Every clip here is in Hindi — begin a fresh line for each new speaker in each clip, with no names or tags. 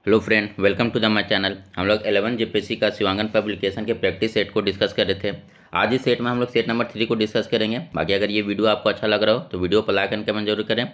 Hello friend, welcome to the my channel. हम लोग 11 जेपीएससी का शिवांगन पब्लिकेशन के प्रैक्टिस सेट को डिस्कस कर रहे थे। आज इस सेट में हम लोग सेट नंबर 3 को डिस्कस करेंगे। बाकी अगर ये वीडियो आपको अच्छा लग रहा हो तो वीडियो पर लाइक एंड कमेंट जरूर करें।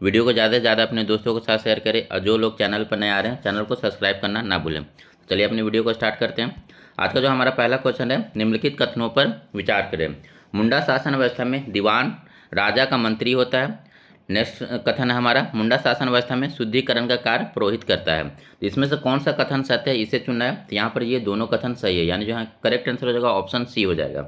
वीडियो को ज़्यादा से ज़्यादा अपने दोस्तों के साथ शेयर करें और जो लोग चैनल पर नए आ रहे हैं चैनल को सब्सक्राइब करना ना भूलें। चलिए अपनी वीडियो को स्टार्ट करते हैं। आज का जो हमारा पहला क्वेश्चन है, निम्नलिखित कथनों पर विचार करें। मुंडा शासन व्यवस्था में दीवान राजा का मंत्री होता है। नेक्स्ट कथन है हमारा, मुंडा शासन व्यवस्था में शुद्धिकरण का कार्य पुरोहित करता है। तो इसमें से कौन सा कथन सत्य है इसे चुनना है। तो यहाँ पर ये दोनों कथन सही है, यानी जो यहाँ करेक्ट आंसर हो जाएगा ऑप्शन सी हो जाएगा।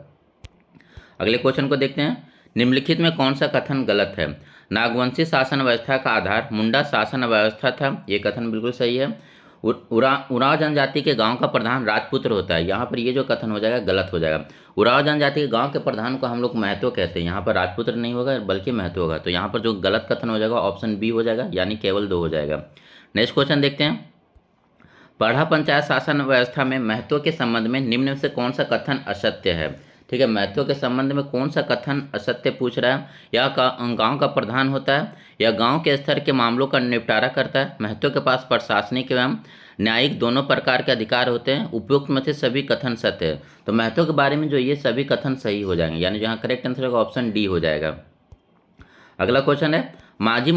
अगले क्वेश्चन को देखते हैं। निम्नलिखित में कौन सा कथन गलत है। नागवंशी शासन व्यवस्था का आधार मुंडा शासन व्यवस्था था, ये कथन बिल्कुल सही है। उराव जनजाति के गांव का प्रधान राजपुत्र होता है, यहाँ पर ये जो कथन हो जाएगा गलत हो जाएगा। उराव जनजाति के गांव के प्रधान को हम लोग महतो कहते हैं, यहाँ पर राजपुत्र नहीं होगा बल्कि महतो होगा। तो यहाँ पर जो गलत कथन हो जाएगा ऑप्शन बी हो जाएगा, यानी केवल 2 हो जाएगा। नेक्स्ट क्वेश्चन देखते हैं। पढ़ा पंचायत शासन व्यवस्था में महत्व के संबंध में निम्न में से कौन सा कथन असत्य है। ठीक है, महत्व के संबंध में कौन सा कथन असत्य पूछ रहा है। या गांव का प्रधान होता है, या गांव के स्तर के मामलों का निपटारा करता है। महत्व के पास प्रशासनिक एवं न्यायिक दोनों प्रकार के अधिकार होते हैं। उपयुक्त में से सभी कथन सत्य है। तो महत्व के बारे में जो ये सभी कथन सही हो जाएंगे, यानी जहाँ करेक्ट आंसर होगा ऑप्शन डी हो जाएगा। अगला क्वेश्चन है, माझी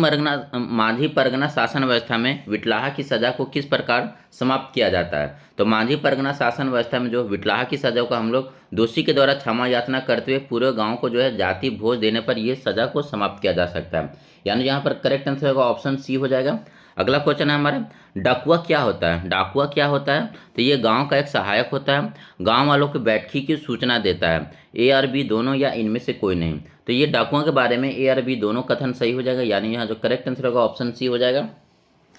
परगना शासन व्यवस्था में विटलाहा की सजा को किस प्रकार समाप्त किया जाता है। तो माझी परगना शासन व्यवस्था में जो विटलाहा की सजा को हम लोग दोषी के द्वारा क्षमा याचना करते हुए पूरे गांव को जो है जाति भोज देने पर यह सजा को समाप्त किया जा सकता है, यानी यहाँ पर करेक्ट आंसर होगा ऑप्शन सी हो जाएगा। अगला क्वेश्चन है हमारा, डाकुआ क्या होता है। डाकुआ क्या होता है, तो ये गांव का एक सहायक होता है। गांव वालों को बैठकी की सूचना देता है। ए और बी दोनों या इनमें से कोई नहीं। तो ये डाकुओं के बारे में ए और बी दोनों कथन सही हो जाएगा, यानी यहाँ जो करेक्ट आंसर होगा ऑप्शन सी हो जाएगा।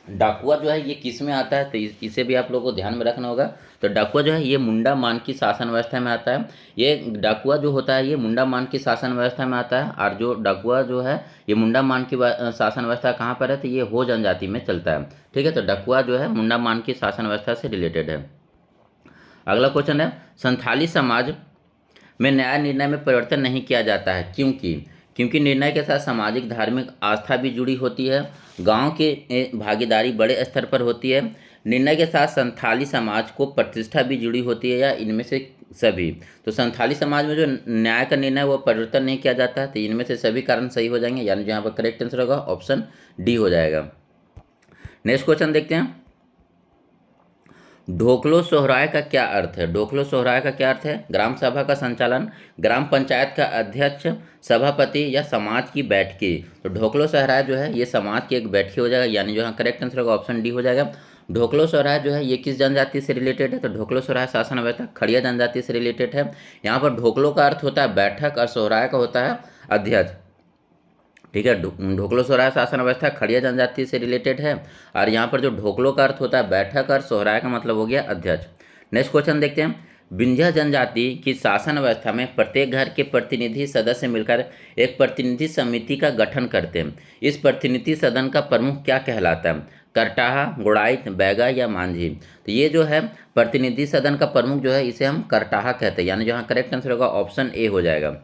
डाकुआ जो है ये किस में आता है, तो इसे भी आप लोगों को ध्यान में रखना होगा। तो डाकुआ जो है ये मुंडा मान की शासन व्यवस्था में आता है। ये डाकुआ जो होता है ये मुंडा मान की शासन व्यवस्था में आता है। और जो डाकुआ जो है ये मुंडा मान की शासन व्यवस्था कहाँ पर है, तो ये हो जनजाति में चलता है। ठीक है, तो डाकुआ जो है मुंडा मान की शासन व्यवस्था से रिलेटेड है। अगला क्वेश्चन है, संथाली समाज में न्याय निर्णय में परिवर्तन नहीं किया जाता है, क्योंकि क्योंकि निर्णय के साथ सामाजिक धार्मिक आस्था भी जुड़ी होती है। गांव के भागीदारी बड़े स्तर पर होती है। निर्णय के साथ संथाली समाज को प्रतिष्ठा भी जुड़ी होती है, या इनमें से सभी। तो संथाली समाज में जो न्याय का निर्णय वो परिवर्तन नहीं किया जाता है, तो इनमें से सभी कारण सही हो जाएंगे, यानी जहाँ पर करेक्ट आंसर होगा ऑप्शन डी हो जाएगा। नेक्स्ट क्वेश्चन देखते हैं। ढोकलो सोहराय का क्या अर्थ है। ढोकलो सोहराय का क्या अर्थ है, ग्राम सभा का संचालन, ग्राम पंचायत का अध्यक्ष, सभापति या समाज की बैठकी। तो ढोकलो सोहराय जो है ये समाज की एक बैठकी हो जाएगा, यानी जो है करेक्ट आंसर होगा ऑप्शन डी हो जाएगा। ढोकलो सोहराय जो है ये किस जनजाति से रिलेटेड है, तो ढोकलो सोहराय शासन व्यवस्था खड़िया जनजाति से रिलेटेड है। यहाँ पर ढोकलो का अर्थ होता है बैठक और सोहराय का होता है अध्यक्ष। ठीक है, ढोकलो सोहराय शासन व्यवस्था खड़िया जनजाति से रिलेटेड है। और यहाँ पर जो ढोकलो का अर्थ होता है बैठक और सोहराय का मतलब हो गया अध्यक्ष। नेक्स्ट क्वेश्चन देखते हैं। विंध्य जनजाति की शासन व्यवस्था में प्रत्येक घर के प्रतिनिधि सदस्य मिलकर एक प्रतिनिधि समिति का गठन करते हैं। इस प्रतिनिधि सदन का प्रमुख क्या कहलाता है, करटाहा, गुड़ाइत, बैगा या मांझी। तो ये जो है प्रतिनिधि सदन का प्रमुख जो है इसे हम करटाहा कहते हैं, यानी जहाँ करेक्ट आंसर होगा ऑप्शन ए हो जाएगा।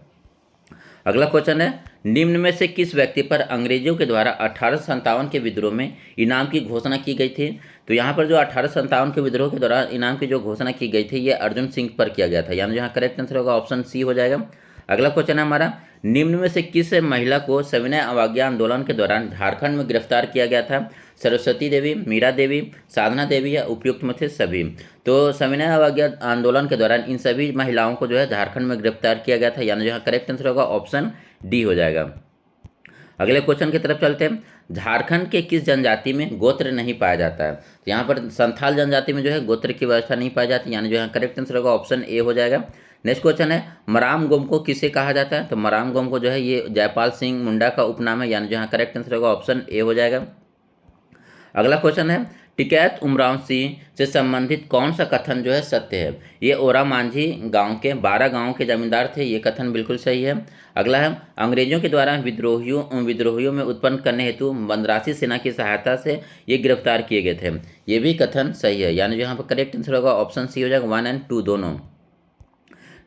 अगला क्वेश्चन है, निम्न में से किस व्यक्ति पर अंग्रेजों के द्वारा 1857 के विद्रोह में इनाम की घोषणा की गई थी। तो यहाँ पर जो 1857 के विद्रोह के दौरान इनाम की जो घोषणा की गई थी ये अर्जुन सिंह पर किया गया था, यानी यहाँ करेक्ट आंसर होगा ऑप्शन सी हो जाएगा। अगला क्वेश्चन है हमारा, निम्न में से किस महिला को सविनय अवज्ञा आंदोलन के दौरान झारखंड में गिरफ्तार किया गया था। सरस्वती देवी, मीरा देवी, साधना देवी या उपयुक्त में से सभी। तो सविनय अवज्ञा आंदोलन के दौरान इन सभी महिलाओं को जो है झारखंड में गिरफ्तार किया गया था, यानी यहाँ करेक्ट आंसर होगा ऑप्शन डी हो जाएगा। अगले क्वेश्चन की तरफ चलते हैं। झारखंड के किस जनजाति में गोत्र नहीं पाया जाता है। तो यहाँ पर संथाल जनजाति में जो है गोत्र की व्यवस्था नहीं पाई जाती, यानी जो यहाँ करेक्ट आंसर होगा ऑप्शन ए हो जाएगा। नेक्स्ट क्वेश्चन है, मराम गोम को किसे कहा जाता है। तो मराम गोम को जो है ये जयपाल सिंह मुंडा का उपनाम है, यानी जहाँ करेक्ट आंसर होगा ऑप्शन ए हो जाएगा। अगला क्वेश्चन है, टिकैत उमराव सिंह से संबंधित कौन सा कथन जो है सत्य है। ये ओरा मांझी गांव के 12 गांव के जमींदार थे, ये कथन बिल्कुल सही है। अगला है, अंग्रेजों के द्वारा विद्रोहियों में उत्पन्न करने हेतु बंदरासी सेना की सहायता से ये गिरफ्तार किए गए थे, ये भी कथन सही है, यानी यहाँ पर करेक्ट आंसर होगा ऑप्शन सी हो जाएगा, 1 और 2 दोनों।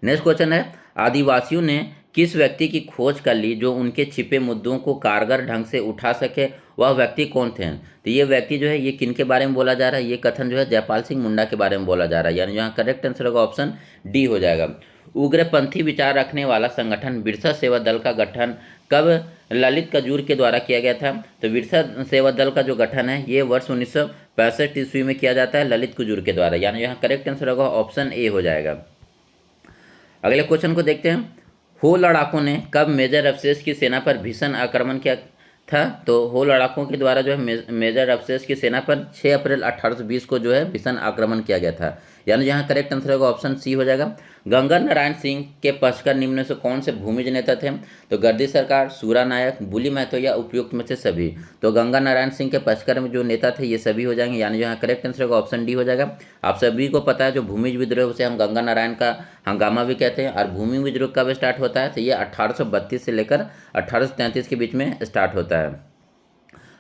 नेक्स्ट क्वेश्चन है, आदिवासियों ने किस व्यक्ति की खोज कर ली जो उनके छिपे मुद्दों को कारगर ढंग से उठा सके, वह व्यक्ति कौन थे? तो ये व्यक्ति जो है ये किन के बारे में बोला जा रहा है? ये कथन जो है जयपाल सिंह मुंडा के बारे में बोला जा रहा है, यानी यहाँ करेक्ट आंसर होगा ऑप्शन डी हो जाएगा। उग्रपंथी विचार रखने वाला संगठन बिरसा सेवा दल का गठन कब ललित कजूर के द्वारा किया गया था? तो बिरसा सेवा दल का जो गठन है ये वर्ष 1965 ईस्वी में किया जाता है ललित कजूर के द्वारा, यानी यहाँ करेक्ट आंसर होगा ऑप्शन ए हो जाएगा। अगले क्वेश्चन को देखते हैं। हो लड़ाकों ने कब मेजर अफसेस की सेना पर भीषण आक्रमण किया था? तो हो लड़ाकों के द्वारा जो है मेजर अफसेस की सेना पर 6 अप्रैल 1820 को जो है भीषण आक्रमण किया गया था, यानी यहाँ करेक्ट आंसर होगा ऑप्शन सी हो जाएगा। गंगा नारायण सिंह के पक्षकर निम्न में से कौन से भूमिज नेता थे? तो गर्दी सरकार, सूरा नायक, बुली महतो या उपयुक्त में से सभी? तो गंगा नारायण सिंह के पक्षकर में जो नेता थे ये सभी हो जाएंगे, यानी यहाँ करेक्ट आंसर होगा ऑप्शन डी हो जाएगा। आप सभी को पता है जो भूमिज विद्रोह उसे हम गंगा नारायण का हंगामा भी कहते हैं, और भूमि विद्रोह कब स्टार्ट होता है? तो ये 1832 से लेकर 1833 के बीच में स्टार्ट होता है,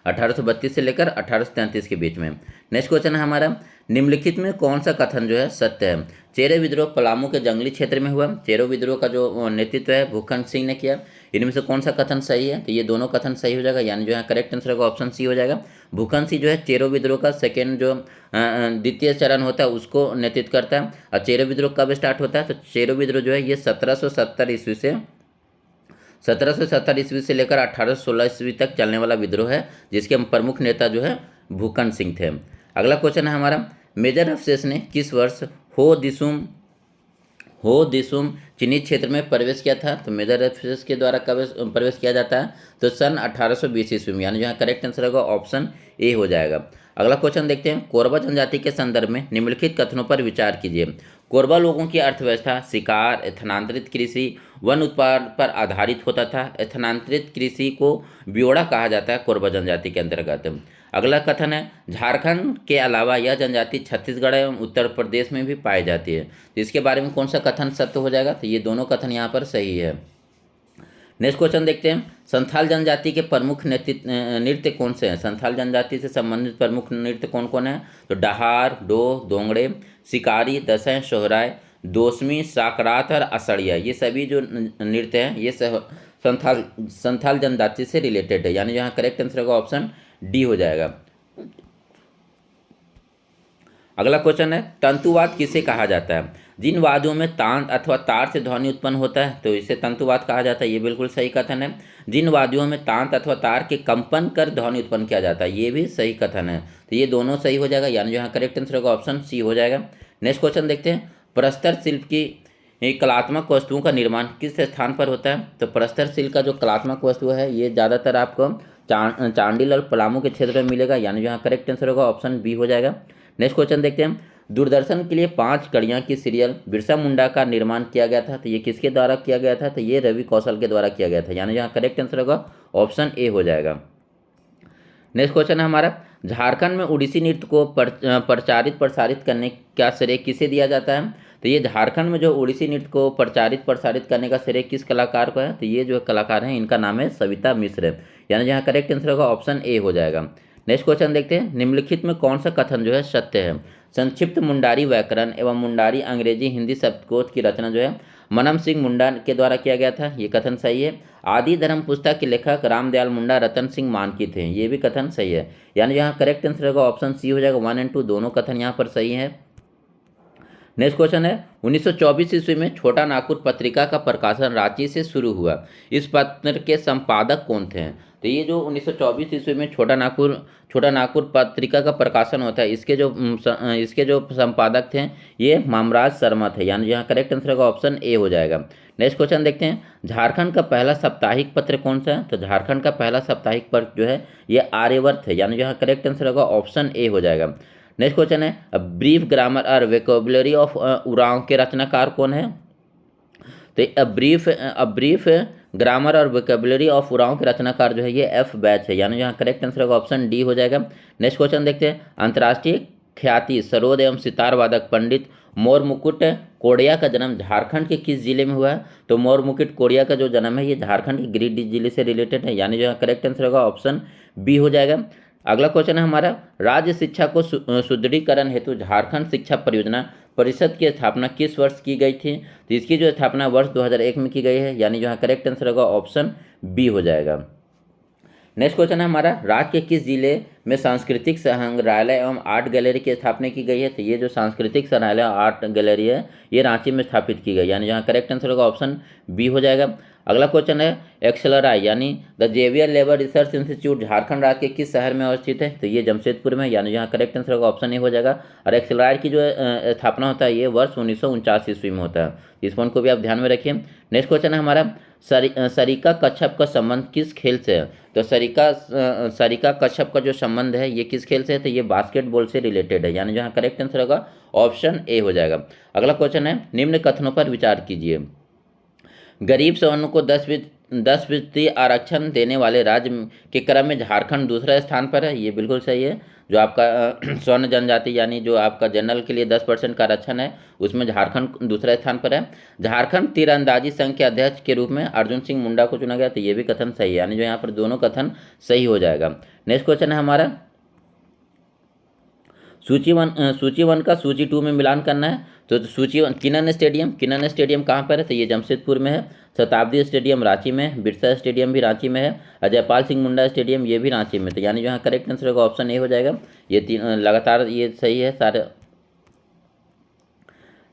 1832 से लेकर 1833 के बीच में। नेक्स्ट क्वेश्चन है हमारा, निम्नलिखित में कौन सा कथन जो है सत्य है? चेरे विद्रोह पलामू के जंगली क्षेत्र में हुआ। चेरो विद्रोह का जो नेतृत्व है भूखंड सिंह ने किया। इनमें से कौन सा कथन सही है? तो ये दोनों कथन सही हो जाएगा, यानी जो है करेक्ट आंसर होगा ऑप्शन सी हो जाएगा। भूखंड सिंह जो है चेरो विद्रोह का सेकेंड जो द्वितीय चरण होता है उसको नेतृत्व करता है। और चेरो विद्रोह कब स्टार्ट होता है? तो चेरो विद्रोह जो है ये 1770 ईस्वी से 1770 ईस्वी से लेकर 1816 ईस्वी तक चलने वाला विद्रोह है, जिसके प्रमुख नेता जो है भूखंड सिंह थे। अगला क्वेश्चन है हमारा, मेजर अफसेस ने किस वर्ष हो दिसुम चिन्हित क्षेत्र में प्रवेश किया था? तो मेजर अफसेस के द्वारा कब प्रवेश किया जाता है? तो सन 1820 ईस्वी में, यानी यहाँ करेक्ट आंसर होगा ऑप्शन ए हो जाएगा। अगला क्वेश्चन देखते हैं। कोरबा जनजाति के संदर्भ में निम्नलिखित कथनों पर विचार कीजिए। कोरबा लोगों की अर्थव्यवस्था शिकार, स्थानांतरित कृषि, वन उत्पाद पर आधारित होता था। स्थानांतरित कृषि को ब्योड़ा कहा जाता है कोरबा जनजाति के अंतर्गत। अगला कथन है, झारखंड के अलावा यह जनजाति छत्तीसगढ़ एवं उत्तर प्रदेश में भी पाई जाती है। तो इसके बारे में कौन सा कथन सत्य हो जाएगा? तो ये दोनों कथन यहाँ पर सही है। नेक्स्ट क्वेश्चन देखते हैं। संथाल जनजाति के प्रमुख नृत्य कौन से हैं? संथाल जनजाति से संबंधित प्रमुख नृत्य कौन कौन है? तो डहार, डोह, दोंगड़े, शिकारी, दसैं, सोहराय, दोसमी, साकरात और असड़िया, ये सभी जो नृत्य हैं ये संथाल जनजाति से रिलेटेड है, यानी यहाँ करेक्ट आंसर होगा ऑप्शन डी हो जाएगा। अगला क्वेश्चन है, तंतुवाद किसे कहा जाता है? जिन वाद्यों में तांत अथवा तार से ध्वनि उत्पन्न होता है तो इसे तंतुवाद कहा जाता है, ये बिल्कुल सही कथन है। जिन वाद्यों में तांत अथवा तार के कंपन कर ध्वनि उत्पन्न किया जाता है, ये भी सही कथन है। तो ये दोनों सही हो जाएगा, यानी यहाँ करेक्ट आंसर होगा ऑप्शन सी हो जाएगा। नेक्स्ट क्वेश्चन देखते हैं। प्रस्तर शिल्प की कलात्मक वस्तुओं का निर्माण किस स्थान पर होता है? तो प्रस्तर शिल्प का जो कलात्मक वस्तु है ये ज़्यादातर आपको चांडिल और पलामू के क्षेत्र में मिलेगा, यानी यहाँ करेक्ट आंसर होगा ऑप्शन बी हो जाएगा। नेक्स्ट क्वेश्चन देखते हैं। दूरदर्शन के लिए 5 कड़ियाँ की सीरियल बिरसा मुंडा का निर्माण किया गया था, तो ये किसके द्वारा किया गया था? तो ये रवि कौशल के द्वारा किया गया था, यानी यहाँ करेक्ट आंसर होगा ऑप्शन ए हो जाएगा। नेक्स्ट क्वेश्चन है हमारा, झारखंड में उड़ीसी नृत्य को प्रसारित करने का श्रेय किसे दिया जाता है? तो ये झारखंड में जो उड़ीसी नृत्य को प्रसारित करने का श्रेय किस कलाकार को है? तो ये जो कलाकार हैं इनका नाम है सविता मिश्र, यानी यहाँ करेक्ट आंसर होगा ऑप्शन ए हो जाएगा। नेक्स्ट क्वेश्चन देखते हैं। निम्नलिखित में कौन सा कथन जो है सत्य है? संक्षिप्त मुंडारी व्याकरण एवं मुंडारी अंग्रेजी हिंदी शब्दकोश की रचना जो है मनम सिंह मुंडा के द्वारा किया गया था, ये कथन सही है। आदि धर्म पुस्तक के लेखक रामदयाल मुंडा रतन सिंह मानकी थे, ये भी कथन सही है, यानी यहाँ करेक्ट आंसर होगा ऑप्शन सी हो जाएगा। 1 और 2 दोनों कथन यहाँ पर सही है। नेक्स्ट क्वेश्चन है, 1924 ईस्वी में छोटा नागपुर पत्रिका का प्रकाशन रांची से शुरू हुआ। इस पत्र के संपादक कौन थे? तो ये जो 1924 ईस्वी में छोटा नागपुर पत्रिका का प्रकाशन होता है, इसके जो संपादक थे ये मामराज शर्मा थे, यानी यहाँ करेक्ट आंसर होगा ऑप्शन ए हो जाएगा। नेक्स्ट क्वेश्चन देखते हैं। झारखंड का पहला साप्ताहिक पत्र कौन सा है? तो झारखंड का पहला साप्ताहिक पत्र जो है ये आर्यवर्त है, यानी यहाँ करेक्ट आंसर होगा ऑप्शन ए हो जाएगा। नेक्स्ट क्वेश्चन है, ब्रीफ ग्रामर और वेकोबुलरी ऑफ उरांव के रचनाकार कौन है? तो अ ब्रीफ ग्रामर और वोकेबुलरी ऑफ उरांव के रचनाकार जो है ये एफ बैच है, यानी यहाँ करेक्ट आंसर होगा ऑप्शन डी हो जाएगा। नेक्स्ट क्वेश्चन देखते हैं। अंतर्राष्ट्रीय ख्याति सरोद एवं सितार वादक पंडित मोर मुकुट कोड़िया का जन्म झारखंड के किस जिले में हुआ है? तो मोर मुकुट कोड़िया का जो जन्म है ये झारखंड के गिरिडीह जिले से रिलेटेड है, यानी जो करेक्ट आंसर होगा ऑप्शन बी हो जाएगा। अगला क्वेश्चन है हमारा, राज्य शिक्षा को सुदृढ़ीकरण हेतु झारखंड शिक्षा परियोजना परिषद की स्थापना किस वर्ष की गई थी? तो इसकी जो स्थापना वर्ष 2001 में की गई है, यानी जो करेक्ट आंसर होगा ऑप्शन बी हो जाएगा। नेक्स्ट क्वेश्चन है हमारा, राज्य के किस जिले में सांस्कृतिक संग्रहालय एवं आर्ट गैलरी की स्थापना की गई है? तो ये जो सांस्कृतिक संग्रहालय आर्ट गैलरी है ये रांची में स्थापित की गई, यानी यहाँ करेक्ट आंसर होगा ऑप्शन बी हो जाएगा। अगला क्वेश्चन है, एक्सेलराई यानी the Xavier labour research institute Jharkhand राज्य के किस शहर में अवस्थित है? तो ये जमशेदपुर में, यानी यहाँ करेक्ट आंसर होगा ऑप्शन ए हो जाएगा। और एक्सेलराई की जो स्थापना होता है ये वर्ष 1949 ईस्वी में होता है, इस पॉइंट को भी आप ध्यान में रखिए। नेक्स्ट क्वेश्चन है हमारा, सरिका कच्छप का संबंध किस खेल से है? तो सरिका कच्छप का जो संबंध है ये किस खेल से है? तो ये बास्केटबॉल से रिलेटेड है, यानी जहाँ करेक्ट आंसर होगा ऑप्शन ए हो जाएगा। अगला क्वेश्चन है, निम्न कथनों पर विचार कीजिए। गरीब सवर्णों को 10% आरक्षण देने वाले राज्य के क्रम में झारखंड दूसरे स्थान पर है, ये बिल्कुल सही है। जो आपका स्वर्ण जनजाति यानी जो आपका जनरल के लिए 10% का आरक्षण है उसमें झारखंड दूसरे स्थान पर है। झारखंड तीरंदाजी संघ के अध्यक्ष के रूप में अर्जुन सिंह मुंडा को चुना गया, तो ये भी कथन सही है, यानी जो यहाँ पर दोनों कथन सही हो जाएगा। नेक्स्ट क्वेश्चन है हमारा, सूची वन का सूची 2 में मिलान करना है। तो सूची वन, किनन स्टेडियम कहाँ पर है? तो ये जमशेदपुर में है। शताब्दी स्टेडियम रांची में है, बिरसा स्टेडियम भी रांची में है, अजयपाल सिंह मुंडा स्टेडियम ये भी रांची में, तो यानी यहाँ करेक्ट आंसर होगा ऑप्शन ए हो जाएगा। ये तीन लगातार ये सही है सारे।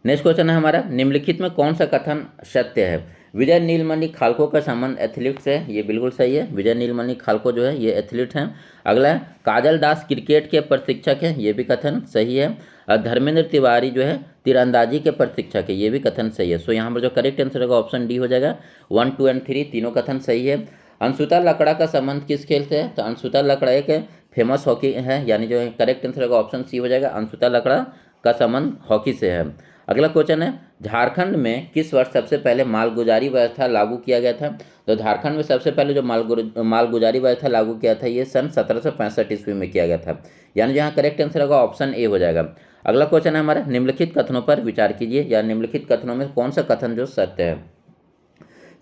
नेक्स्ट क्वेश्चन है हमारा, निम्नलिखित में कौन सा कथन सत्य है? विजय नीलमणि खालको का संबंध एथलीट से है, ये बिल्कुल सही है। विजय नीलमणि खालको जो है ये एथलीट हैं। अगला है, काजल दास क्रिकेट के प्रशिक्षक हैं, ये भी कथन सही है। और धर्मेंद्र तिवारी जो है तीरंदाजी के प्रशिक्षक है, ये भी कथन सही है। सो यहाँ पर जो करेक्ट आंसर होगा ऑप्शन डी हो जाएगा। 1, 2 एंड 3 तीनों कथन सही है। अंशुता लकड़ा का संबंध किस खेल से है? तो अंशुता लकड़ा एक फेमस हॉकी है, यानी जो है करेक्ट आंसर होगा ऑप्शन सी हो जाएगा। अंशुता लकड़ा का संबंध हॉकी से है। अगला क्वेश्चन है, झारखंड में किस वर्ष सबसे पहले मालगुजारी व्यवस्था लागू किया गया था? तो झारखंड में सबसे पहले जो मालगुजारी व्यवस्था लागू किया था ये सन 1765 ईस्वी में किया गया था, यानी जहाँ करेक्ट आंसर होगा ऑप्शन ए हो जाएगा। अगला क्वेश्चन है हमारा, निम्नलिखित कथनों पर विचार कीजिए, या निम्नलिखित कथनों में कौन सा कथन जो सत्य है?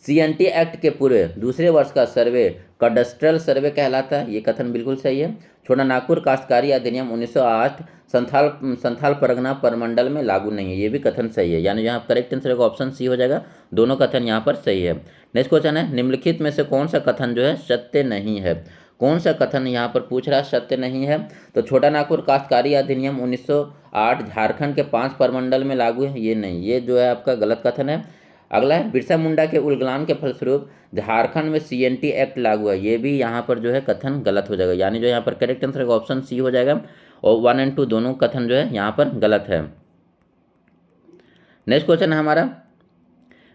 CNT एक्ट के पूर्व दूसरे वर्ष का सर्वे कडस्ट्रल सर्वे कहलाता है, ये कथन बिल्कुल सही है। छोटा नागपुर काश्तकारी अधिनियम 1908 संथाल परगना परमंडल में लागू नहीं है, ये भी कथन सही है, यानी यहाँ करेक्ट आंसर होगा ऑप्शन सी हो जाएगा। दोनों कथन यहाँ पर सही है। नेक्स्ट क्वेश्चन है, निम्नलिखित में से कौन सा कथन जो है सत्य नहीं है? कौन सा कथन यहाँ पर पूछ रहा है सत्य नहीं है? तो छोटा नागपुर काश्तकारी अधिनियम 1908 झारखंड के 5 परमंडल में लागू है, ये नहीं, ये जो है आपका गलत कथन है। अगला है, बिरसा मुंडा के उल्गलान के फलस्वरूप झारखंड में CNT एक्ट लागू है, ये भी यहाँ पर जो है कथन गलत हो जाएगा, यानी जो यहाँ पर करेक्ट आंसर होगा ऑप्शन सी हो जाएगा। और 1 और 2 दोनों कथन जो है यहाँ पर गलत है। नेक्स्ट क्वेश्चन है हमारा,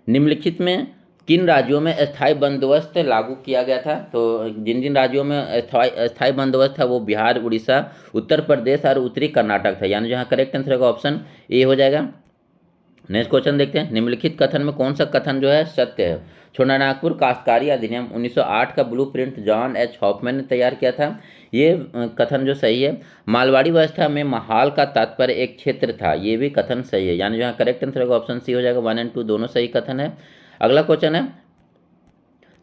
निम्नलिखित में किन राज्यों में स्थायी बंदोबस्त लागू किया गया था? तो जिन जिन राज्यों में स्थायी बंदोबस्त था वो बिहार, उड़ीसा, उत्तर प्रदेश और उत्तरी कर्नाटक था, यानी जहाँ करेक्ट आंसर होगा ऑप्शन ए हो जाएगा। नेक्स्ट क्वेश्चन देखते हैं, निम्नलिखित कथन में कौन सा कथन जो है सत्य है? छोटा नागपुर काश्तकारी अधिनियम 1908 का ब्लूप्रिंट जॉन एच हॉफमैन ने तैयार किया था, ये कथन जो सही है। मालवाड़ी व्यवस्था में महाल का तात्पर्य एक क्षेत्र था, ये भी कथन सही है, यानी जहाँ करेक्ट आंसर होगा ऑप्शन सी हो जाएगा। 1 और 2 दोनों सही कथन है। अगला क्वेश्चन है,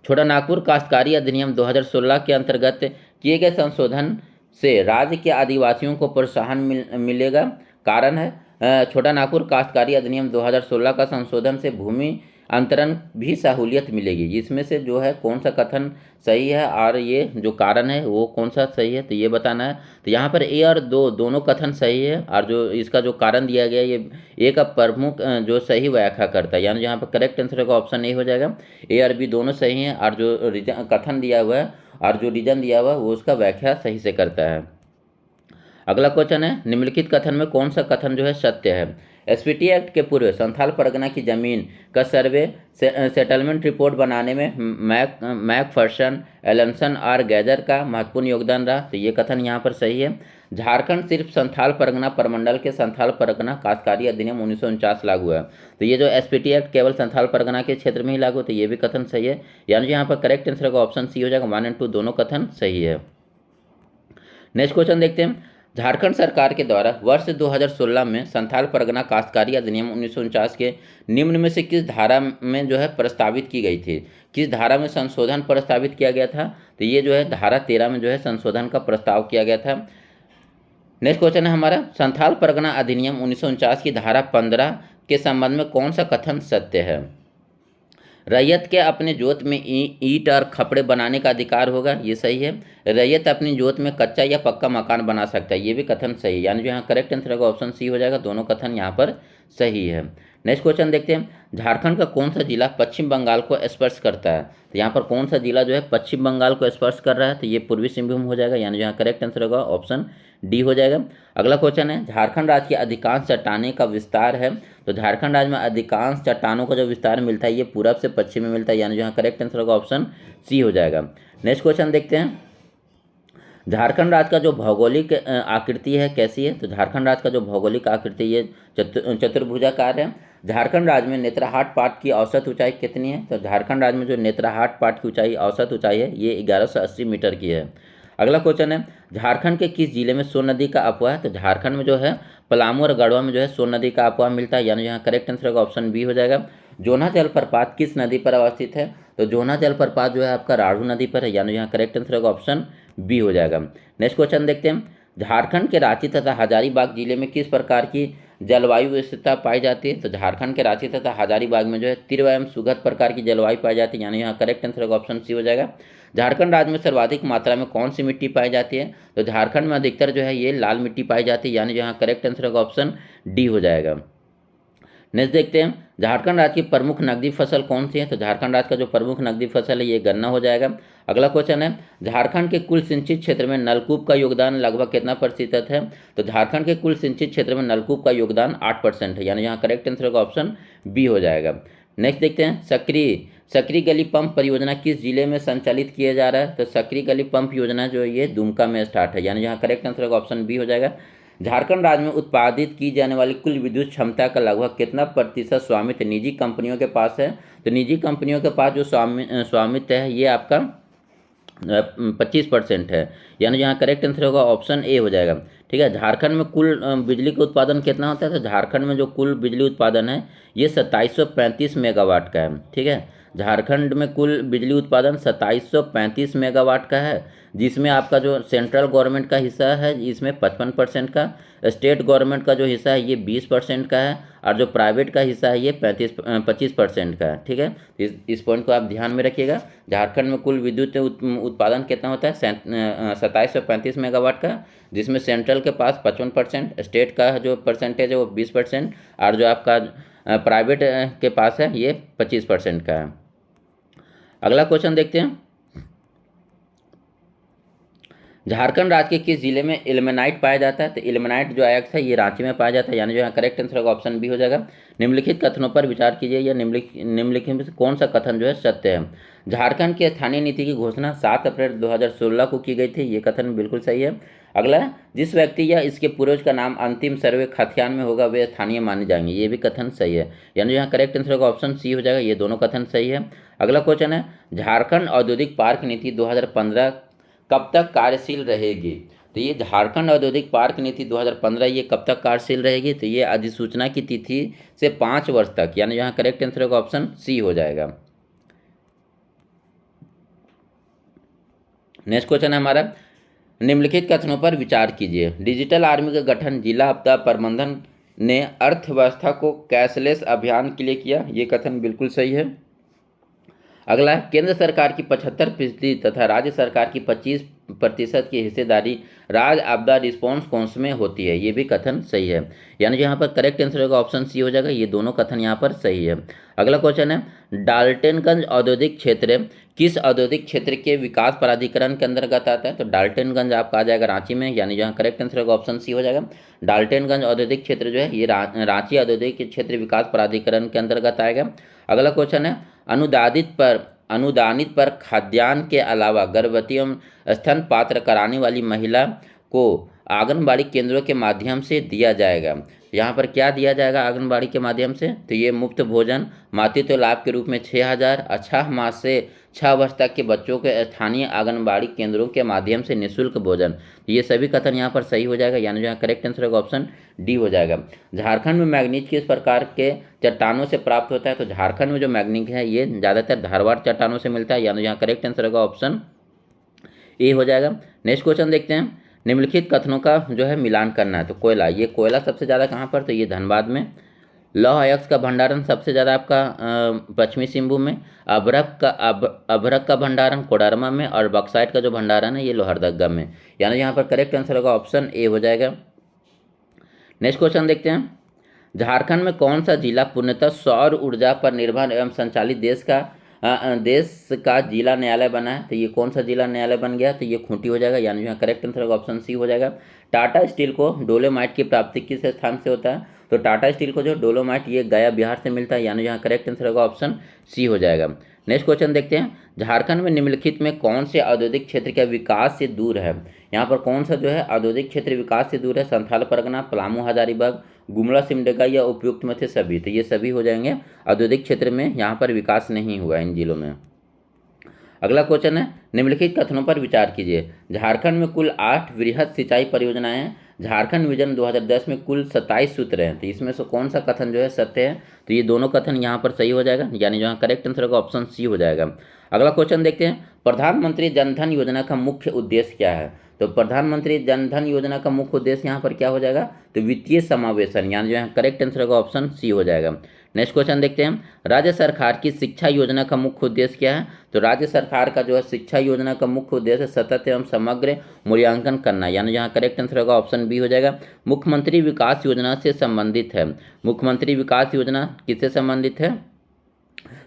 छोटा नागपुर काश्तकारी अधिनियम 2016 के अंतर्गत किए गए संशोधन से राज्य के आदिवासियों को प्रोत्साहन मिलेगा, कारण है छोटा नागपुर काश्तकारी अधिनियम 2016 का संशोधन से भूमि अंतरण भी सहूलियत मिलेगी, इसमें से जो है कौन सा कथन सही है और ये जो कारण है वो कौन सा सही है, तो ये बताना है। तो यहाँ पर ए और दोनों कथन सही है, और जो इसका जो कारण दिया गया ये ए का प्रमुख जो सही व्याख्या करता है, यानी यहाँ पर करेक्ट आंसर का ऑप्शन ए हो जाएगा। ए और बी दोनों सही हैं, और जो कथन दिया हुआ है और जो रीजन दिया हुआ है वो उसका व्याख्या सही से करता है। अगला क्वेश्चन है, निम्नलिखित कथन में कौन सा कथन जो है सत्य है? SPT एक्ट के पूर्व संथाल परगना की जमीन का सर्वे सेटलमेंट रिपोर्ट बनाने में मैकफर्सन, एलनसन और गैदर का महत्वपूर्ण योगदान रहा, तो ये कथन यहाँ पर सही है। झारखंड सिर्फ संथाल परगना प्रमंडल के संथाल परगना काश्तकारी अधिनियम 1949 लागू है, तो ये जो SPT एक्ट केवल संथाल परगना के क्षेत्र में ही लागू, तो ये भी कथन सही है, यानी यहाँ पर करेक्ट आंसर का ऑप्शन सी हो जाएगा। 1 और 2 दोनों कथन सही है। नेक्स्ट क्वेश्चन देखते हैं, झारखंड सरकार के द्वारा वर्ष 2016 में संथाल परगना काश्तकारी अधिनियम 1949 के निम्न में से किस धारा में जो है प्रस्तावित की गई थी? किस धारा में संशोधन प्रस्तावित किया गया था? तो ये जो है धारा 13 में जो है संशोधन का प्रस्ताव किया गया था। नेक्स्ट क्वेश्चन है हमारा, संथाल परगना अधिनियम 1949 की धारा 15 के संबंध में कौन सा कथन सत्य है? रैयत के अपने जोत में ईंट और खपड़े बनाने का अधिकार होगा, ये सही है। रैयत अपनी जोत में कच्चा या पक्का मकान बना सकता है, ये भी कथन सही है। यानी जो यहाँ करेक्ट आंसर होगा ऑप्शन सी हो जाएगा, दोनों कथन यहाँ पर सही है। नेक्स्ट क्वेश्चन देखते हैं, झारखंड का कौन सा जिला पश्चिम बंगाल को स्पर्श करता है? तो यहाँ पर कौन सा जिला जो है पश्चिम बंगाल को स्पर्श कर रहा है? तो ये पूर्वी सिंहभूम हो जाएगा, यानी यहाँ करेक्ट आंसर होगा ऑप्शन डी हो जाएगा। अगला क्वेश्चन है, झारखंड राज्य की अधिकांश चट्टाने का विस्तार है? तो झारखंड राज्य में अधिकांश चट्टानों का जो विस्तार मिलता है ये पूरब से पश्चिम में मिलता है, यानी यहाँ करेक्ट आंसर होगा ऑप्शन सी हो जाएगा। नेक्स्ट क्वेश्चन देखते हैं, झारखंड राज्य का जो भौगोलिक आकृति है कैसी है? तो झारखंड राज्य का जो भौगोलिक आकृति ये चतुर्भुजाकार है। झारखंड राज्य में नेतरहाट पाट की औसत ऊंचाई कितनी है? तो झारखंड राज्य में जो नेतरहाट पाट की ऊंचाई औसत ऊंचाई है ये 1180 मीटर की है। अगला क्वेश्चन है, झारखंड के किस जिले में सोन नदी का अपवाह है? तो झारखंड में जो है पलामू और गढ़वा में जो है सोन नदी का अपवाह मिलता है, यानी यहाँ करेक्ट आंसर होगा ऑप्शन बी हो जाएगा। जोना जलप्रपात किस नदी पर अवस्थित है? तो जोना जलप्रपात जो है आपका राढ़ू नदी पर है, यानी यहाँ करेक्ट आंसर होगा ऑप्शन बी हो जाएगा। नेक्स्ट क्वेश्चन देखते हैं, झारखंड के रांची तथा हजारीबाग जिले में किस प्रकार की जलवायु विशेषता पाई जाती है? तो झारखंड के रांची तथा हजारीबाग में जो है तीव्र एवं सुगध प्रकार की जलवायु पाई जाती है, यानी यहाँ करेक्ट आंसर होगा ऑप्शन सी हो जाएगा। झारखंड राज्य में सर्वाधिक मात्रा में कौन सी मिट्टी पाई जाती है? तो झारखंड में अधिकतर जो है ये लाल मिट्टी पाई जाती है, यानी यहाँ करेक्ट आंसर होगा ऑप्शन डी हो जाएगा। नेक्स्ट देखते हैं, झारखंड राज्य की प्रमुख नकदी फसल कौन सी है? तो झारखंड राज्य का जो प्रमुख नकदी फसल है ये गन्ना हो जाएगा। अगला क्वेश्चन है, झारखंड के कुल सिंचित क्षेत्र में नलकूप का योगदान लगभग कितना प्रतिशत है? तो झारखंड के कुल सिंचित क्षेत्र में नलकूप का योगदान 8% है, यानी यहाँ करेक्ट आंसर होगा ऑप्शन बी हो जाएगा। नेक्स्ट देखते हैं, सकरी गली पंप परियोजना किस जिले में संचालित किया जा रहा है? तो सकरी गली पंप योजना जो है ये दुमका में स्टार्ट है, यानी यहाँ करेक्ट आंसर होगा ऑप्शन बी हो जाएगा। झारखंड राज्य में उत्पादित की जाने वाली कुल विद्युत क्षमता का लगभग कितना प्रतिशत स्वामित्व निजी कंपनियों के पास है? तो निजी कंपनियों के पास जो स्वामित्व है ये आपका 25% है, यानी यहाँ करेक्ट आंसर होगा ऑप्शन ए हो जाएगा। ठीक है, झारखंड में कुल बिजली का उत्पादन कितना होता है? तो झारखंड में जो कुल बिजली उत्पादन है ये 2735 मेगावाट का है। ठीक है, झारखंड में कुल बिजली उत्पादन 2735 मेगावाट का है, जिसमें आपका जो सेंट्रल गवर्नमेंट का हिस्सा है इसमें 55% का, स्टेट गवर्नमेंट का जो हिस्सा है ये 20% का है, और जो प्राइवेट का हिस्सा है ये 25% का है। ठीक है, इस पॉइंट को आप ध्यान में रखिएगा। झारखंड में कुल विद्युत उत्पादन कितना होता है? 2735 मेगावाट का, जिसमें सेंट्रल के पास 55%, स्टेट का जो परसेंटेज है वो 20%, और जो आपका प्राइवेट के पास है ये 25% का है। अगला क्वेश्चन देखते हैं, झारखंड राज्य के किस जिले में इल्मेनाइट पाया जाता है? तो इल्मेनाइट जो अयस्क है ये रांची में पाया जाता है, यानी जो यहाँ करेक्ट आंसर होगा ऑप्शन बी हो जाएगा। निम्नलिखित कथनों पर विचार कीजिए, या निम्नलिखित में से कौन सा कथन जो है सत्य है? झारखंड की स्थानीय नीति की घोषणा 7 अप्रैल 2016 को की गई थी, ये कथन बिल्कुल सही है। अगला, जिस व्यक्ति या इसके पूर्वज का नाम अंतिम सर्वे खतियान में होगा वे स्थानीय माने जाएंगे, ये भी कथन सही है, यानी यहाँ करेक्ट आंसर होगा ऑप्शन सी हो जाएगा, ये दोनों कथन सही है। अगला क्वेश्चन है, झारखंड औद्योगिक पार्क नीति 2015 कब तक कार्यशील रहेगी? तो ये झारखंड औद्योगिक पार्क नीति 2015 ये कब तक कार्यशील रहेगी? तो ये अधिसूचना की तिथि से 5 वर्ष तक, यानी यहाँ करेक्ट आंसर होगा ऑप्शन सी हो जाएगा। नेक्स्ट क्वेश्चन है हमारा, निम्नलिखित कथनों पर विचार कीजिए। डिजिटल आर्मी का गठन जिला आपदा प्रबंधन ने अर्थव्यवस्था को कैशलेस अभियान के लिए किया, ये कथन बिल्कुल सही है। अगला, केंद्र सरकार की 75% तथा राज्य सरकार की 25% की हिस्सेदारी राज्य आपदा रिस्पॉन्स कोष में होती है, ये भी कथन सही है, यानी यहाँ पर करेक्ट आंसर होगा ऑप्शन सी हो जाएगा, ये दोनों कथन यहाँ पर सही है। अगला क्वेश्चन है, डाल्टनगंज औद्योगिक क्षेत्र किस औद्योगिक क्षेत्र के विकास प्राधिकरण के अंतर्गत आता है? तो डाल्टनगंज आपका आ जाएगा रांची में, यानी यहाँ करेक्ट आंसर होगा ऑप्शन सी हो जाएगा। डाल्टनगंज औद्योगिक क्षेत्र जो है ये रांची औद्योगिक क्षेत्र विकास प्राधिकरण के अंतर्गत आएगा। अगला क्वेश्चन है, अनुदानित पर खाद्यान्न के अलावा गर्भवती एवं स्तनपात्र कराने वाली महिला को आंगनबाड़ी केंद्रों के माध्यम से दिया जाएगा। यहाँ पर क्या दिया जाएगा आंगनबाड़ी के माध्यम से? तो ये मुफ्त भोजन, मातृत्व लाभ के रूप में 6000, 6 माह से 6 वर्ष तक के बच्चों के स्थानीय आंगनबाड़ी केंद्रों के माध्यम से निःशुल्क भोजन, ये सभी कथन यहाँ पर सही हो जाएगा, यानी यहाँ करेक्ट आंसर होगा ऑप्शन डी हो जाएगा। झारखंड में मैग्नीज किस प्रकार के चट्टानों से प्राप्त होता है? तो झारखंड में जो मैग्नीज है ये ज़्यादातर धारवाड़ चट्टानों से मिलता है, यानी यहाँ करेक्ट आंसर होगा ऑप्शन ए हो जाएगा। नेक्स्ट क्वेश्चन देखते हैं, निम्नलिखित कथनों का जो है मिलान करना है। तो कोयला, ये कोयला सबसे ज़्यादा कहाँ पर? तो ये धनबाद में, लौह अयस्क का भंडारण सबसे ज़्यादा आपका पश्चिमी सिंहभूम में, अभ्रक का भंडारण कोडरमा में, और बक्साइट का जो भंडारण है ये लोहरदगा में। यानी यहाँ पर करेक्ट आंसर होगा ऑप्शन ए हो जाएगा। नेक्स्ट क्वेश्चन देखते हैं, झारखंड में कौन सा जिला पूर्णतः सौर ऊर्जा पर निर्भर एवं संचालित देश का जिला न्यायालय बना है? तो ये कौन सा जिला न्यायालय बन गया? तो ये खूंटी हो जाएगा। यानी यहाँ करेक्ट आंसर होगा ऑप्शन सी हो जाएगा। टाटा स्टील को डोलोमाइट की प्राप्ति किस स्थान से होता है? तो टाटा स्टील को जो डोलोमाइट ये गया बिहार से मिलता है। यानी यहाँ करेक्ट आंसर होगा ऑप्शन सी हो जाएगा। नेक्स्ट क्वेश्चन देखते हैं, झारखंड में निम्नलिखित में कौन से औद्योगिक क्षेत्र के विकास से दूर है? यहाँ पर कौन सा जो है औद्योगिक क्षेत्र विकास से दूर है? संथाल परगना, पलामू, हजारीबाग, गुमला, सिमडेगा या उपयुक्त में थे सभी? तो ये सभी हो जाएंगे। औद्योगिक क्षेत्र में यहाँ पर विकास नहीं हुआ इन जिलों में। अगला क्वेश्चन है, निम्नलिखित कथनों पर विचार कीजिए। झारखंड में कुल 8 वृहद सिंचाई परियोजनाएं हैं। झारखंड विजन 2010 में कुल 27 सूत्र हैं। तो इसमें से कौन सा कथन जो है सत्य है? तो ये दोनों कथन यहाँ पर सही हो जाएगा। यानी यहाँ करेक्ट आंसर होगा ऑप्शन सी हो जाएगा। अगला क्वेश्चन देखते हैं, प्रधानमंत्री जनधन योजना का मुख्य उद्देश्य क्या है? तो प्रधानमंत्री जनधन योजना का मुख्य उद्देश्य यहाँ पर क्या हो जाएगा? तो वित्तीय समावेशन। यानी जो है करेक्ट आंसर होगा ऑप्शन सी हो जाएगा। नेक्स्ट क्वेश्चन देखते हैं, राज्य सरकार की शिक्षा योजना का मुख्य उद्देश्य क्या है? तो राज्य सरकार का जो है शिक्षा योजना का मुख्य उद्देश्य सतत एवं समग्र मूल्यांकन करना। यानी यहाँ करेक्ट आंसर होगा ऑप्शन बी हो जाएगा। मुख्यमंत्री विकास योजना से संबंधित है। मुख्यमंत्री विकास योजना किससे संबंधित है?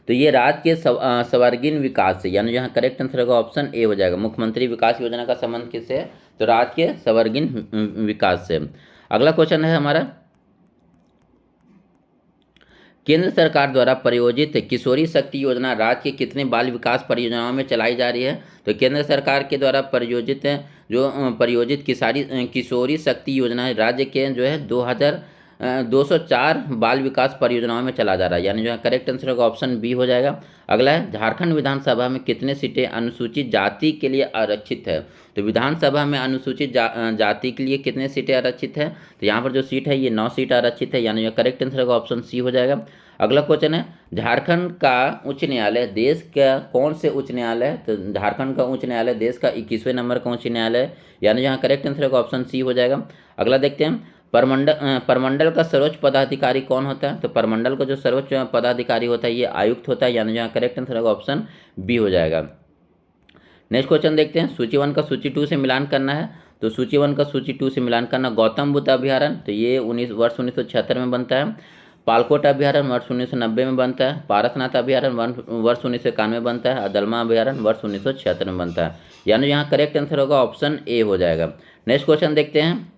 तो ये राज्य के सर्वांगीण विकास से। यानी यहाँ करेक्ट आंसर होगा ऑप्शन ए हो जाएगा। मुख्यमंत्री विकास योजना का संबंध किससे है? तो राज्य के सर्वांगीण विकास से। अगला क्वेश्चन है हमारा, केंद्र सरकार द्वारा प्रायोजित किशोरी शक्ति योजना राज्य के कितने बाल विकास परियोजनाओं में चलाई जा रही है? तो केंद्र सरकार के द्वारा प्रायोजित किशोरी शक्ति योजना राज्य के जो है 204 बाल विकास परियोजनाओं में चला जा रहा है। यानी जो है करेक्ट आंसर होगा ऑप्शन बी हो जाएगा। अगला है, झारखंड विधानसभा में कितने सीटें अनुसूचित जाति के लिए आरक्षित है? तो विधानसभा में अनुसूचित जाति के लिए कितने सीटें आरक्षित है? तो यहाँ पर जो सीट है ये 9 सीट आरक्षित है। यानी करेक्ट आंसर होगा ऑप्शन सी हो जाएगा। अगला क्वेश्चन है, झारखंड का उच्च न्यायालय देश का कौन से उच्च न्यायालय है? तो झारखंड का उच्च न्यायालय देश का 21वें नंबर का उच्च न्यायालय है। यानी यहाँ करेक्ट आंसर होगा ऑप्शन सी हो जाएगा। अगला देखते हैं, परमंडल का सर्वोच्च पदाधिकारी कौन होता है? तो परमंडल का जो सर्वोच्च पदाधिकारी होता है ये आयुक्त होता है। यानी यहाँ करेक्ट आंसर होगा ऑप्शन बी हो जाएगा। नेक्स्ट क्वेश्चन देखते हैं, सूची 1 का सूची 2 से मिलान करना है। तो सूची 1 का सूची 2 से मिलान करना, गौतम बुद्ध अभ्यारण्य तो ये वर्ष 1976 में बनता है। पालकोट अभ्यारण्य वर्ष 1990 में बनता है। पारसनाथ अभ्यारण्य वर्ष 1991 में बनता है। अदलमा अभ्यारण्य वर्ष 1976 में बनता है। यानी यहाँ करेक्ट आंसर होगा ऑप्शन ए हो जाएगा। नेक्स्ट क्वेश्चन देखते हैं,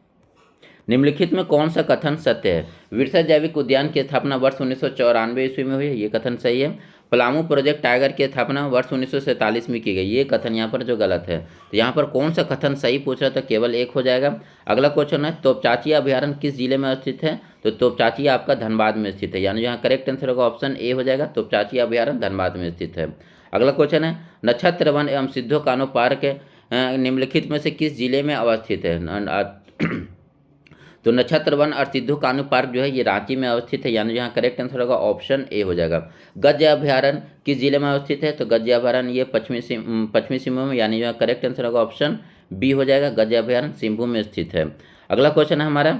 निम्नलिखित में कौन सा कथन सत्य है? विरसा जैविक उद्यान की स्थापना वर्ष 1994 ईस्वी में हुई है, ये कथन सही है। पलामू प्रोजेक्ट टाइगर की स्थापना वर्ष 1947 में की गई, ये कथन यहाँ पर जो गलत है। तो यहाँ पर कौन सा कथन सही पूछ रहा है? तो केवल एक हो जाएगा। अगला क्वेश्चन है, तोपचाची अभ्यारण्य किस जिले में स्थित है? तो तोपचाची आपका धनबाद में स्थित है। यानी यहाँ करेक्ट आंसर होगा ऑप्शन ए हो जाएगा। तोपचाची अभ्यारण्य धनबाद में स्थित है। अगला क्वेश्चन है, नक्षत्र वन एवं सिद्धो कान्हो पार्क निम्नलिखित में से किस जिले में अवस्थित है? तो नक्षत्र वन और सिद्धो कान्हो पार्क जो है ये रांची में अवस्थित है। यानी यहाँ करेक्ट आंसर होगा ऑप्शन ए हो जाएगा। गज्ज अभ्यारण्य किस जिले में अवस्थित है? तो गज्ज अभ्यारण्य ये पश्चिमी सिंहभूम में। यानी यहाँ करेक्ट आंसर होगा ऑप्शन बी हो जाएगा। गज्ज अभ्यारण्य सिंहभूम में स्थित है। अगला क्वेश्चन है हमारा,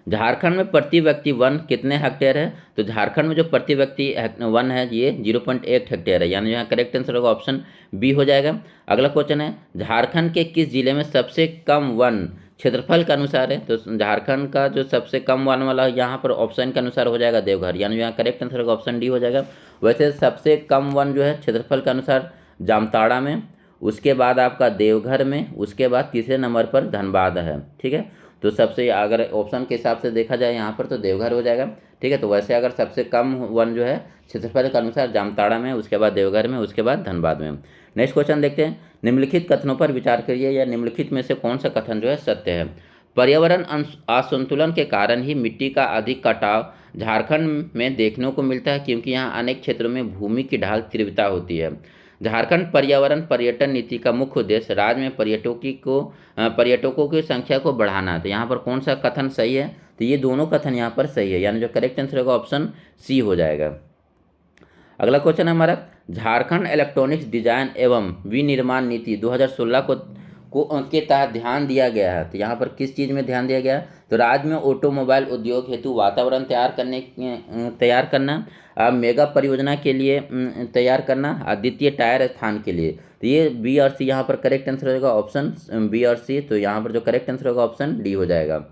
झारखंड में प्रति व्यक्ति वन कितने हेक्टेयर है? तो झारखंड में जो प्रति व्यक्ति वन है ये 0.1 हेक्टेयर है। यानी यहाँ करेक्ट आंसर होगा ऑप्शन बी हो जाएगा। अगला क्वेश्चन है, झारखंड के किस जिले में सबसे कम वन क्षेत्रफल के अनुसार है? तो झारखंड का जो सबसे कम वन वाला यहाँ पर ऑप्शन के अनुसार हो जाएगा देवघर। यानी यहाँ करेक्ट आंसर होगा ऑप्शन डी हो जाएगा। वैसे सबसे कम वन जो है क्षेत्रफल के अनुसार जामताड़ा में, उसके बाद आपका देवघर में, उसके बाद तीसरे नंबर पर धनबाद है। ठीक है, तो सबसे अगर ऑप्शन के हिसाब से देखा जाए यहाँ पर तो देवघर हो जाएगा। ठीक है, तो वैसे अगर सबसे कम वन जो है क्षेत्रफल के अनुसार जामताड़ा में, उसके बाद देवघर में, उसके बाद धनबाद में। नेक्स्ट क्वेश्चन देखते हैं, निम्नलिखित कथनों पर विचार करिए या निम्नलिखित में से कौन सा कथन जो है सत्य है? पर्यावरण असंतुलन के कारण ही मिट्टी का अधिक कटाव झारखंड में देखने को मिलता है, क्योंकि यहाँ अनेक क्षेत्रों में भूमि की ढाल तीव्रता होती है। झारखंड पर्यावरण पर्यटन नीति का मुख्य उद्देश्य राज्य में पर्यटकों की संख्या को बढ़ाना है। तो यहाँ पर कौन सा कथन सही है? तो ये दोनों कथन यहाँ पर सही है। यानी जो करेक्ट आंसर होगा ऑप्शन सी हो जाएगा। अगला क्वेश्चन है हमारा, झारखंड इलेक्ट्रॉनिक्स डिजाइन एवं विनिर्माण नीति 2016 के तहत ध्यान दिया गया है। तो यहाँ पर किस चीज़ में ध्यान दिया गया है? तो राज्य में ऑटोमोबाइल उद्योग हेतु वातावरण तैयार करना, मेगा परियोजना के लिए तैयार करना, द्वितीय टायर स्थान के लिए। तो ये बी और सी यहाँ पर करेक्ट आंसर हो जाएगा, ऑप्शन बी और सी। तो यहाँ पर जो करेक्ट आंसर होगा ऑप्शन डी हो जाएगा।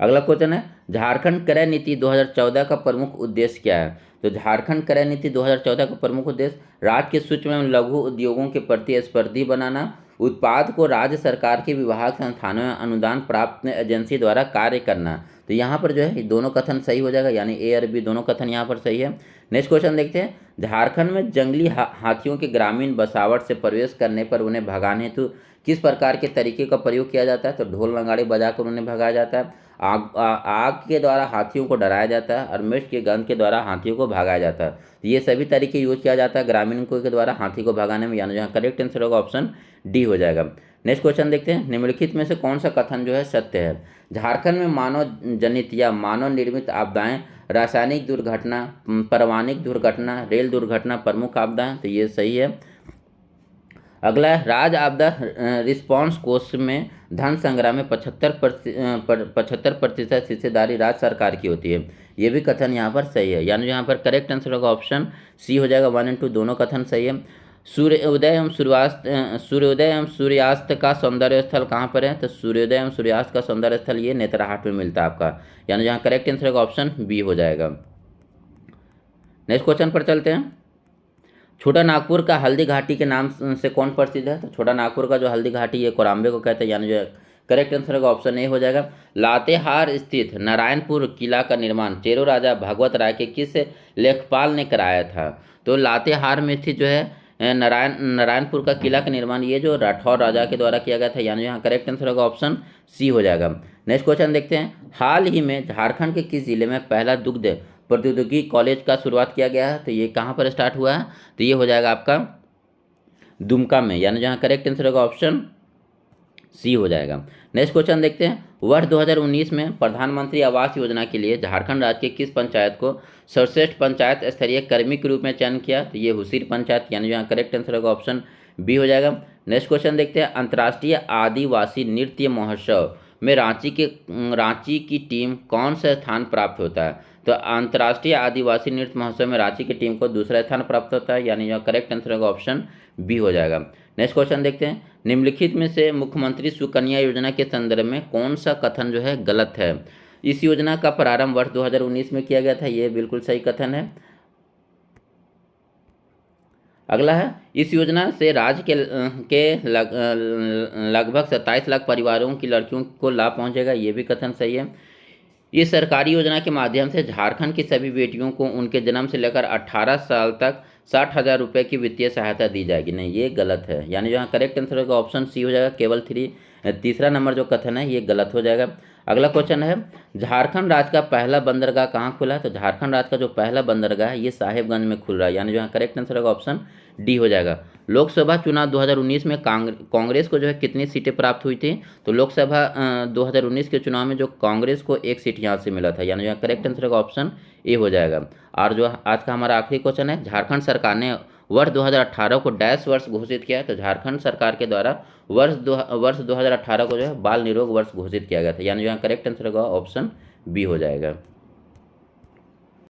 अगला क्वेश्चन है, झारखंड क्रय नीति 2014 का प्रमुख उद्देश्य क्या है? तो झारखंड क्रय नीति 2014 का प्रमुख उद्देश्य राज्य के सूक्ष्म एवं लघु उद्योगों के प्रति स्पर्धी बनाना, उत्पाद को राज्य सरकार के विभाग संस्थानों में अनुदान प्राप्त एजेंसी द्वारा कार्य करना। तो यहाँ पर जो है ये दोनों कथन सही हो जाएगा, यानी ए और बी दोनों कथन यहाँ पर सही है। नेक्स्ट क्वेश्चन देखते हैं, झारखंड में जंगली हाथियों के ग्रामीण बसावट से प्रवेश करने पर उन्हें भगाने हेतु किस प्रकार के तरीके का प्रयोग किया जाता है? तो ढोल नगाड़े बजाकर उन्हें भगाया जाता है, आग के द्वारा हाथियों को डराया जाता है, और मिर्च के गंध के द्वारा हाथियों को भगाया जाता है। तो ये सभी तरीके यूज किया जाता है ग्रामीणों के द्वारा हाथी को भगाने में, यानी यहाँ करेक्ट आंसर होगा ऑप्शन डी हो जाएगा। नेक्स्ट क्वेश्चन देखते हैं, निम्नलिखित में से कौन सा कथन जो है सत्य है? झारखंड में मानव जनित या मानव निर्मित आपदाएं, रासायनिक दुर्घटना, परवानिक दुर्घटना, रेल दुर्घटना प्रमुख आपदाएं। तो ये सही है। अगला है, राज्य आपदा रिस्पॉन्स कोष में धन संग्रह में 75% हिस्सेदारी राज्य सरकार की होती है। ये भी कथन यहाँ पर सही है, यानी यहाँ पर करेक्ट आंसर होगा ऑप्शन सी हो जाएगा। 1 और 2 दोनों कथन सही है। सूर्योदय एवं सूर्यास्त का सौंदर्य स्थल कहाँ पर है? तो सूर्योदय एवं सूर्यास्त का सौंदर्य स्थल ये नेतरहाट में मिलता है आपका, यानी यहाँ करेक्ट आंसर होगा ऑप्शन बी हो जाएगा। नेक्स्ट क्वेश्चन पर चलते हैं, छोटा नागपुर का हल्दी घाटी के नाम से कौन प्रसिद्ध है? तो छोटा नागपुर का जो हल्दी घाटी है कोराम्बे को कहते हैं, यानी जो करेक्ट आंसर होगा ऑप्शन ए हो जाएगा। लातेहार स्थित नारायणपुर किला का निर्माण चेरो राजा भगवत राय के किस लेखपाल ने कराया था? तो लातेहार में स्थित जो है नारायणपुर का किला का निर्माण ये जो राठौर राजा के द्वारा किया गया था, यानी यहाँ करेक्ट आंसर होगा ऑप्शन सी हो जाएगा। नेक्स्ट क्वेश्चन देखते हैं, हाल ही में झारखंड के किस जिले में पहला दुग्ध प्रौद्योगिकी कॉलेज का शुरुआत किया गया है? तो ये कहाँ पर स्टार्ट हुआ है? तो ये हो जाएगा आपका दुमका में, यानी जहाँ करेक्ट आंसर होगा ऑप्शन सी हो जाएगा। नेक्स्ट क्वेश्चन देखते हैं, वर्ष 2019 में प्रधानमंत्री आवास योजना के लिए झारखंड राज्य के किस पंचायत को सर्वश्रेष्ठ पंचायत स्तरीय कर्मी के रूप में चयन किया? तो ये हुसीर पंचायत, यानी यहाँ करेक्ट आंसर होगा ऑप्शन बी हो जाएगा। नेक्स्ट क्वेश्चन देखते हैं, अंतर्राष्ट्रीय आदिवासी नृत्य महोत्सव में रांची की टीम कौन सा स्थान प्राप्त होता है? तो अंतर्राष्ट्रीय आदिवासी नृत्य महोत्सव में रांची की टीम को दूसरा स्थान प्राप्त होता है, यानी यहाँ करेक्ट आंसर होगा ऑप्शन बी हो जाएगा। नेक्स्ट क्वेश्चन देखते हैं, निम्नलिखित में से मुख्यमंत्री सुकन्या योजना के संदर्भ में कौन सा कथन जो है गलत है? इस योजना का प्रारंभ वर्ष 2019 में किया गया था, ये बिल्कुल सही कथन है। अगला है, इस योजना से राज्य के लगभग 27 लाख परिवारों की लड़कियों को लाभ पहुंचेगा, ये भी कथन सही है। इस सरकारी योजना के माध्यम से झारखंड की सभी बेटियों को उनके जन्म से लेकर 18 साल तक 60,000 रुपये की वित्तीय सहायता दी जाएगी, नहीं ये गलत है, यानी यहाँ करेक्ट आंसर होगा ऑप्शन सी हो जाएगा। केवल तीसरा नंबर जो कथन है ये गलत हो जाएगा। अगला क्वेश्चन है, झारखंड राज्य का पहला बंदरगाह कहाँ खुला है? तो झारखंड राज्य का जो पहला बंदरगाह है ये साहेबगंज में खुल रहा है, यानी जो यहाँ करेक्ट आंसर होगा ऑप्शन डी हो जाएगा। लोकसभा चुनाव 2019 में कांग्रेस को जो है कितनी सीटें प्राप्त हुई थी? तो लोकसभा 2019 के चुनाव में जो कांग्रेस को 1 सीट यहाँ से मिला था, यानी यहाँ करेक्ट आंसर होगा ऑप्शन ए हो जाएगा। और जो आज का हमारा आखिरी क्वेश्चन है, झारखंड सरकार ने वर्ष 2018 को डैश वर्ष घोषित किया है? तो झारखंड सरकार के द्वारा वर्ष 2018 को जो है बाल निरोग वर्ष घोषित किया गया था, यानी यहाँ करेक्ट आंसर होगा ऑप्शन बी हो जाएगा।